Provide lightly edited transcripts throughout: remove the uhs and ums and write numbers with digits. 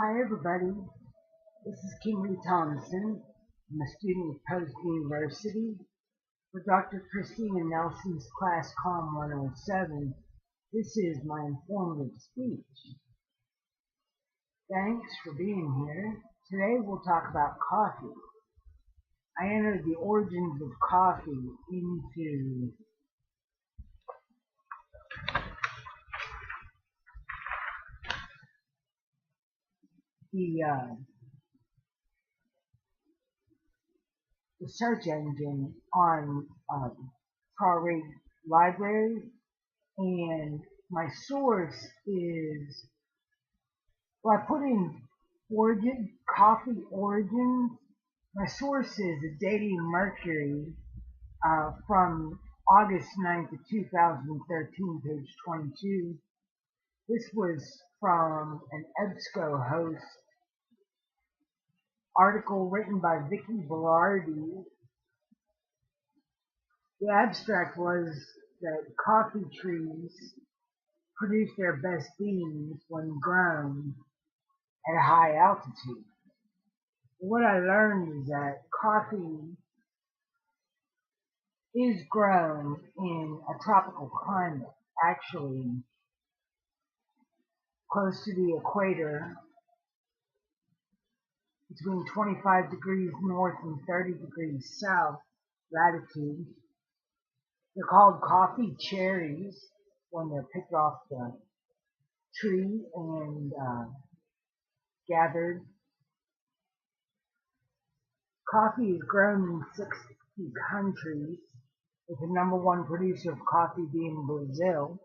Hi everybody, this is Kingsley Thompson. I'm a student at Post University. For Dr. Christina Nelson's class Column 107, this is my informative speech. Thanks for being here. Today we'll talk about coffee. I entered the origins of coffee into the search engine on ProRead Library, and my source is, well, I put in coffee origins. My source is the Daily Mercury from August 9th of 2013, page 22. This was from an EBSCO host article written by Vicky Berardi. The abstract was that coffee trees produce their best beans when grown at a high altitude. What I learned is that coffee is grown in a tropical climate, actually close to the equator, between 25 degrees north and 30 degrees south latitude. They're called coffee cherries when they're picked off the tree and gathered. Coffee is grown in 60 countries, with the number one producer of coffee being Brazil.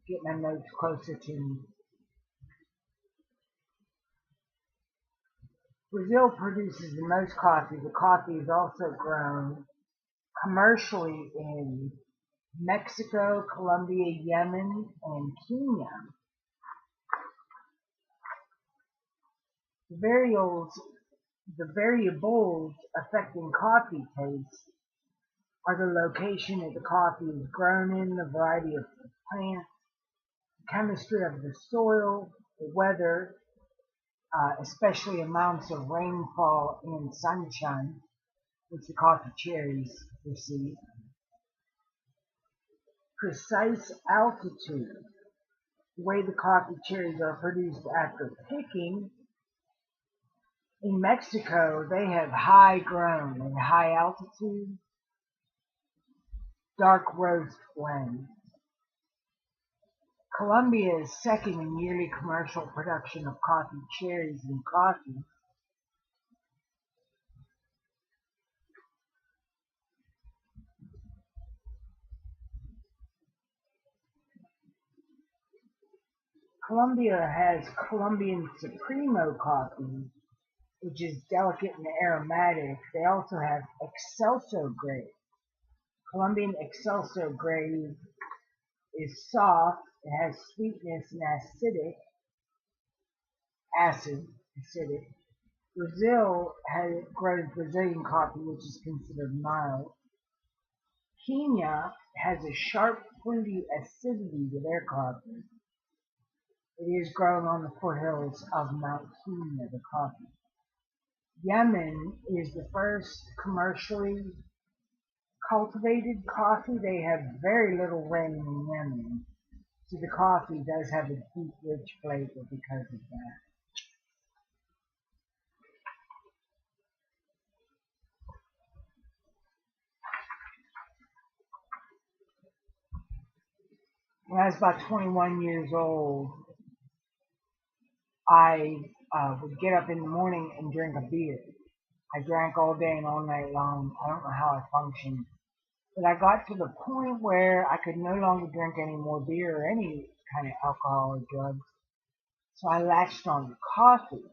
Get my notes closer to me. Brazil produces the most coffee. The coffee is also grown commercially in Mexico, Colombia, Yemen, and Kenya. The variables affecting coffee taste are the location that the coffee is grown in, the variety of the plant, the chemistry of the soil, the weather, especially amounts of rainfall and sunshine, which the coffee cherries receive. Precise altitude, the way the coffee cherries are produced after picking. In Mexico, they have high grown and high altitude, dark roast blend. Colombia is second in yearly commercial production of coffee cherries and coffee. Colombia has Colombian Supremo coffee, which is delicate and aromatic. They also have Excelso grade. Colombian Excelso grade is soft, it has sweetness and acidic. Brazil grows Brazilian coffee, which is considered mild. Kenya has a sharp, fruity acidity to their coffee. It is grown on the foothills of Mount Kenya, the coffee. Yemen is the first commercially cultivated coffee. They have very little rain in Yemen, so the coffee does have a deep, rich flavor because of that. When I was about 21 years old, I would get up in the morning and drink a beer. I drank all day and all night long. I don't know how I functioned. But I got to the point where I could no longer drink any more beer or any kind of alcohol or drugs. So I latched on to coffee.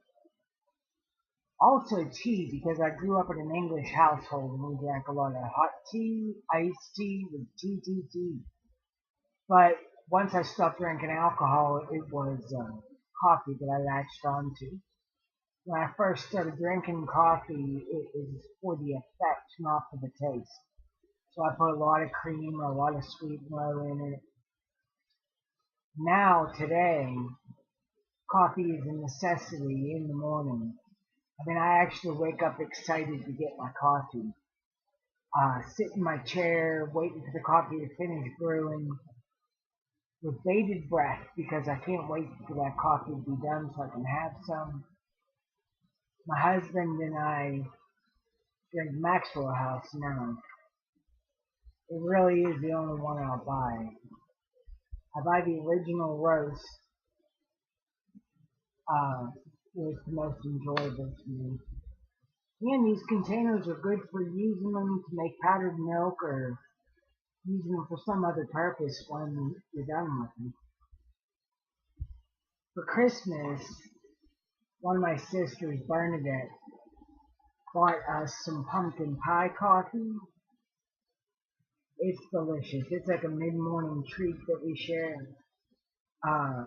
Also tea, because I grew up in an English household and we drank a lot of hot tea, iced tea, with tea. But once I stopped drinking alcohol, it was coffee that I latched on to. When I first started drinking coffee, it was for the effect, not for the taste. So I put a lot of cream, a lot of sweetener in it. Now, today, coffee is a necessity in the morning. I mean, I actually wake up excited to get my coffee. Sit in my chair, waiting for the coffee to finish brewing with bated breath because I can't wait for that coffee to be done so I can have some. My husband and I drink Maxwell House now. It really is the only one I'll buy. I buy the original roast. It was the most enjoyable to me. And these containers are good for using them to make powdered milk or using them for some other purpose when you're done with them. For Christmas, one of my sisters, Bernadette, bought us some pumpkin pie coffee. It's delicious. It's like a mid-morning treat that we share. Uh,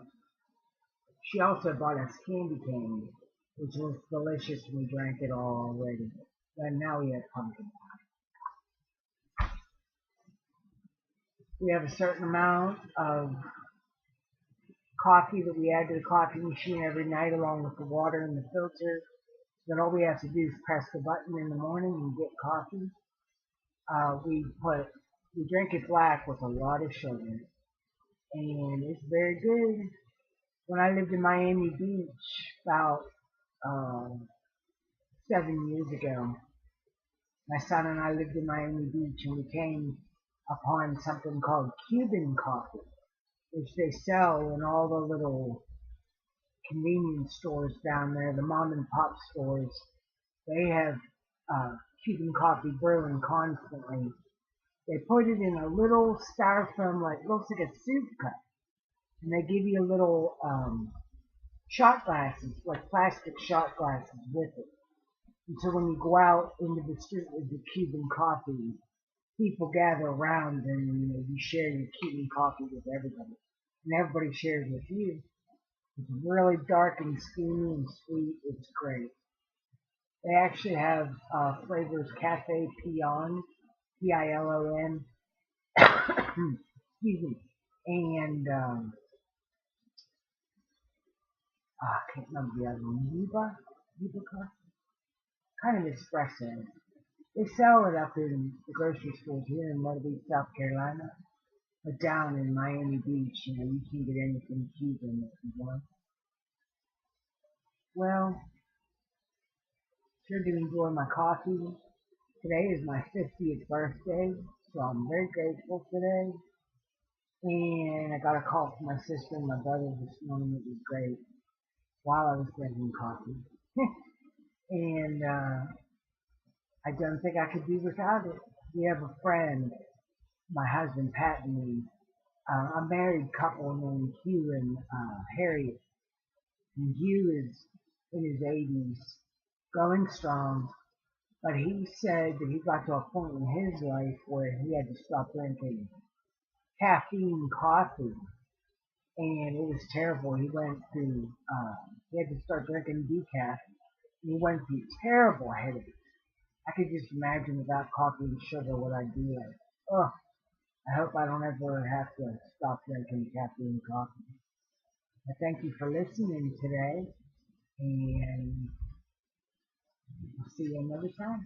she also bought us candy cane, which was delicious when we drank it all already. And now we have pumpkin pie. We have a certain amount of coffee that we add to the coffee machine every night along with the water and the filter. Then all we have to do is press the button in the morning and get coffee. We drink it black with a lot of sugar, and it's very good. When I lived in Miami Beach about uh, 7 years ago, my son and I lived in Miami Beach, and we came upon something called Cuban coffee, which they sell in all the little convenience stores down there, the mom and pop stores. They have Cuban coffee brewing constantly. They put it in a little styrofoam, like looks like a soup cup, and they give you a little shot glasses, like plastic shot glasses with it. And so when you go out into the street with your Cuban coffee, people gather around and you share your Cuban coffee with everybody, and everybody shares with you. It's really dark and steamy and sweet. It's great. They actually have flavors Cafe Peon, Pilon, excuse me, and I can't remember the other one. Yuba coffee, kind of espresso. They sell it up in the grocery stores here in Myrtle Beach, South Carolina, but down in Miami Beach, you can get anything Cuban if you want. Well, sure do enjoy my coffee. Today is my 50th birthday, so I'm very grateful today. And I got a call from my sister and my brother this morning. It was great while I was drinking coffee. And I don't think I could be without it. We have a friend, my husband Pat and me, a married couple named Hugh and Harriet. And Hugh is in his 80s, going strong, but he said that he got to a point in his life where he had to stop drinking caffeine coffee, and it was terrible. He had to start drinking decaf, and he went through terrible headaches. I could just imagine without coffee and sugar what I'd be like. Oh, I hope I don't ever have to stop drinking caffeine coffee. I thank you for listening today, and I'll see you another time.